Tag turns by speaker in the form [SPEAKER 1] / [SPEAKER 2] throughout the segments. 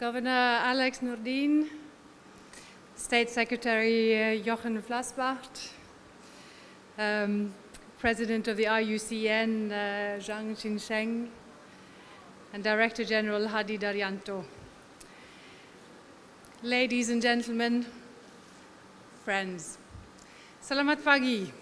[SPEAKER 1] Governor Alex Nordin, State Secretary Jochen Vlasbart, President of the IUCN Zhang Xinsheng, and Director General Hadi Daryanto. Ladies and gentlemen, friends, selamat pagi.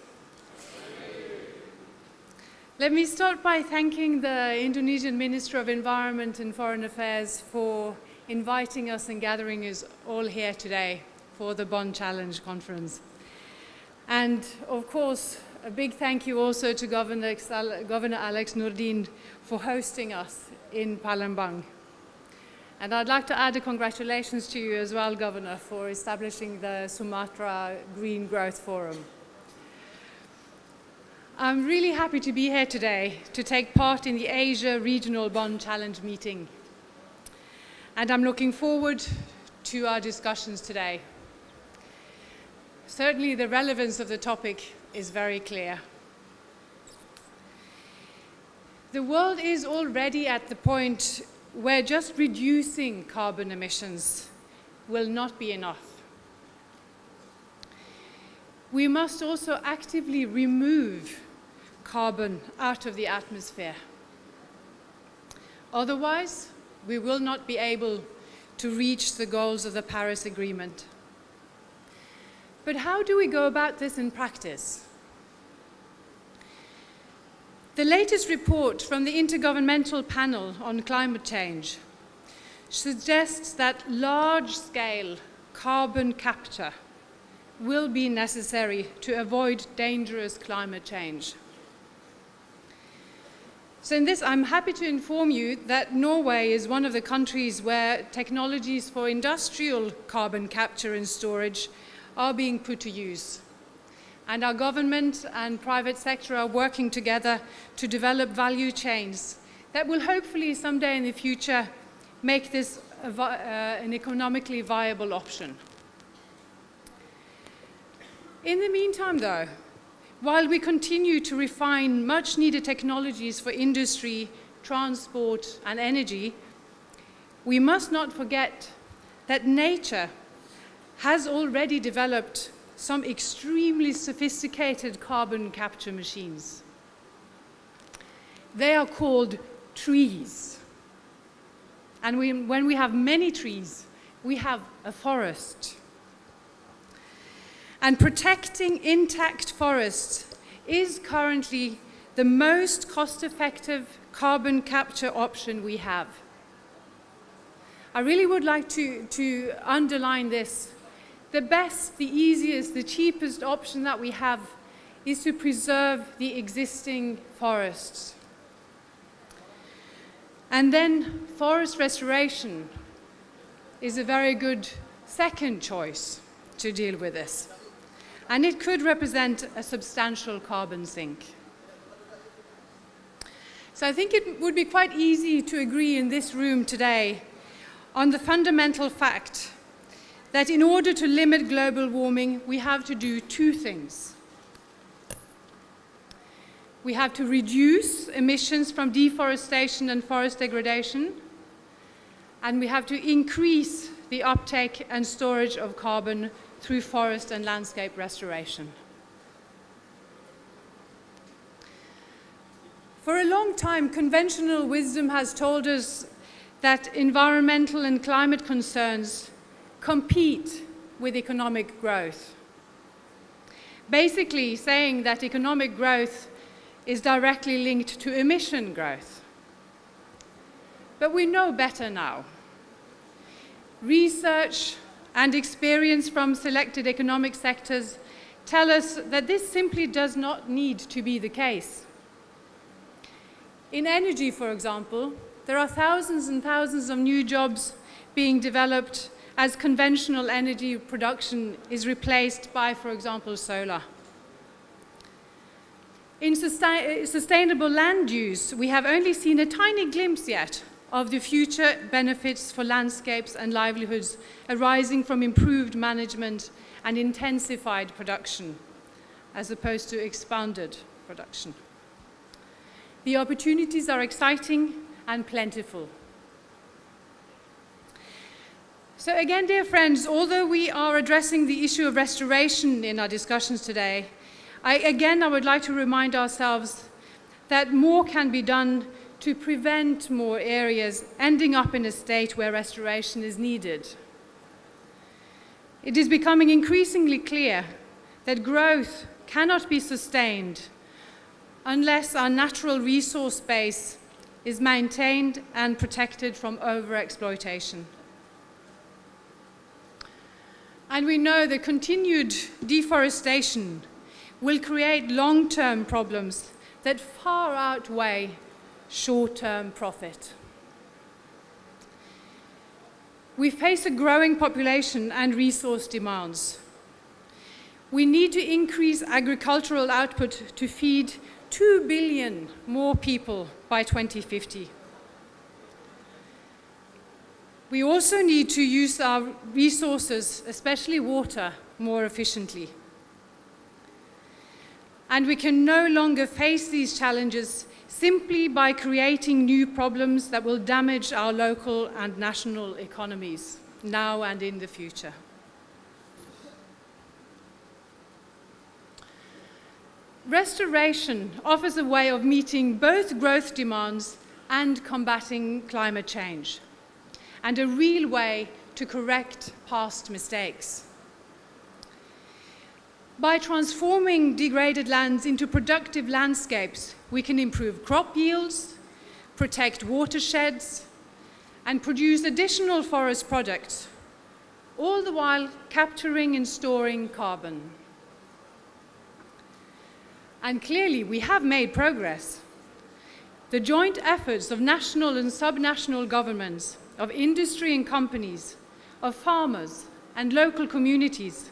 [SPEAKER 1] Let me start by thanking the Indonesian Minister of Environment and Foreign Affairs for inviting us and gathering us all here today for the Bonn Challenge Conference. And of course, a big thank you also to Governor Alex Nordin for hosting us in Palembang. And I'd like to add a congratulations to you as well, Governor, for establishing the Sumatra Green Growth Forum. I'm really happy to be here today to take part in the Asia Regional Bonn Challenge meeting. And I'm looking forward to our discussions today. Certainly the relevance of the topic is very clear. The world is already at the point where just reducing carbon emissions will not be enough. We must also actively remove carbon out of the atmosphere. Otherwise, we will not be able to reach the goals of the Paris Agreement. But how do we go about this in practice? The latest report from the Intergovernmental Panel on Climate Change suggests that large-scale carbon capture will be necessary to avoid dangerous climate change. So in this, I'm happy to inform you that Norway is one of the countries where technologies for industrial carbon capture and storage are being put to use. And our government and private sector are working together to develop value chains that will hopefully someday in the future make this an economically viable option. In the meantime, though, while we continue to refine much needed technologies for industry, transport, and energy, we must not forget that nature has already developed some extremely sophisticated carbon capture machines. They are called trees. And when we have many trees, we have a forest. And protecting intact forests is currently the most cost-effective carbon capture option we have. I really would like to underline this. The best, the easiest, the cheapest option that we have is to preserve the existing forests. And then forest restoration is a very good second choice to deal with this. And it could represent a substantial carbon sink. So I think it would be quite easy to agree in this room today on the fundamental fact that in order to limit global warming, we have to do two things. We have to reduce emissions from deforestation and forest degradation, and we have to increase the uptake and storage of carbon through forest and landscape restoration. For a long time, conventional wisdom has told us that environmental and climate concerns compete with economic growth. Basically saying that economic growth is directly linked to emission growth. But we know better now. Research and experience from selected economic sectors tell us that this simply does not need to be the case. In energy, for example, there are thousands and thousands of new jobs being developed as conventional energy production is replaced by, for example, solar. In sustainable land use, we have only seen a tiny glimpse yet of the future benefits for landscapes and livelihoods arising from improved management and intensified production, as opposed to expanded production. The opportunities are exciting and plentiful. So again, dear friends, although we are addressing the issue of restoration in our discussions today, I would like to remind ourselves that more can be done to prevent more areas ending up in a state where restoration is needed. It is becoming increasingly clear that growth cannot be sustained unless our natural resource base is maintained and protected from overexploitation. And we know that continued deforestation will create long-term problems that far outweigh short-term profit. We face a growing population and resource demands. We need to increase agricultural output to feed 2 billion more people by 2050. We also need to use our resources, especially water, more efficiently. And we can no longer face these challenges simply by creating new problems that will damage our local and national economies, now and in the future. Restoration offers a way of meeting both growth demands and combating climate change, and a real way to correct past mistakes. By transforming degraded lands into productive landscapes, we can improve crop yields, protect watersheds, and produce additional forest products, all the while capturing and storing carbon. And clearly, we have made progress. The joint efforts of national and subnational governments, of industry and companies, of farmers and local communities,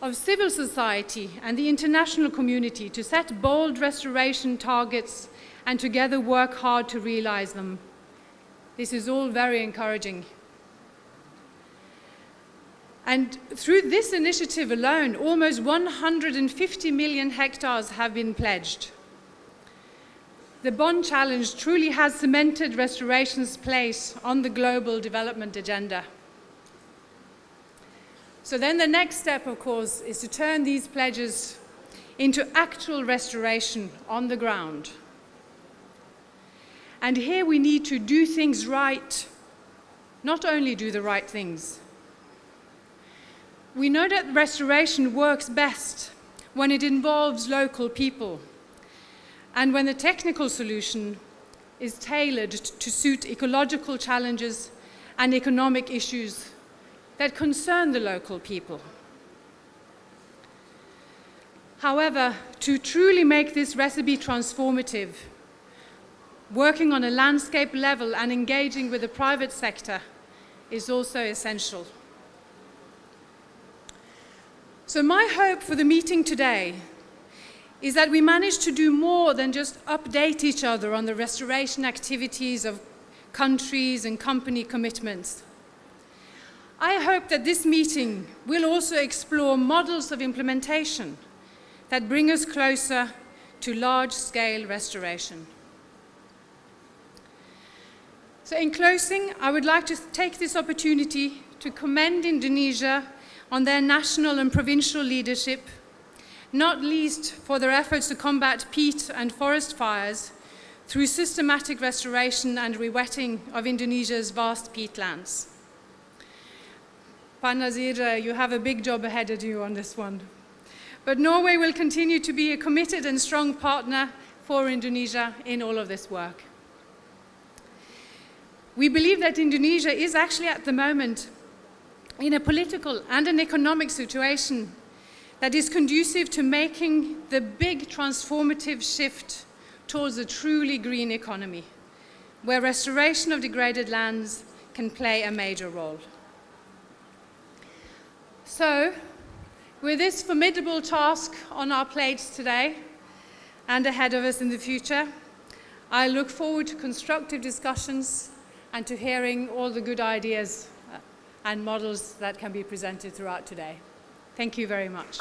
[SPEAKER 1] of civil society and the international community to set bold restoration targets and together work hard to realize them. This is all very encouraging. And through this initiative alone, almost 150 million hectares have been pledged. The Bonn Challenge truly has cemented restoration's place on the global development agenda. So then the next step, of course, is to turn these pledges into actual restoration on the ground. And here we need to do things right, not only do the right things. We know that restoration works best when it involves local people and when the technical solution is tailored to suit ecological challenges and economic issues that concern the local people. However, to truly make this recipe transformative, working on a landscape level and engaging with the private sector is also essential. So my hope for the meeting today is that we manage to do more than just update each other on the restoration activities of countries and company commitments. I hope that this meeting will also explore models of implementation that bring us closer to large-scale restoration. So in closing, I would like to take this opportunity to commend Indonesia on their national and provincial leadership, not least for their efforts to combat peat and forest fires through systematic restoration and rewetting of Indonesia's vast peatlands. Pak Nazir, you have a big job ahead of you on this one. But Norway will continue to be a committed and strong partner for Indonesia in all of this work. We believe that Indonesia is actually at the moment in a political and an economic situation that is conducive to making the big transformative shift towards a truly green economy, where restoration of degraded lands can play a major role. So, with this formidable task on our plates today and ahead of us in the future, I look forward to constructive discussions and to hearing all the good ideas and models that can be presented throughout today. Thank you very much.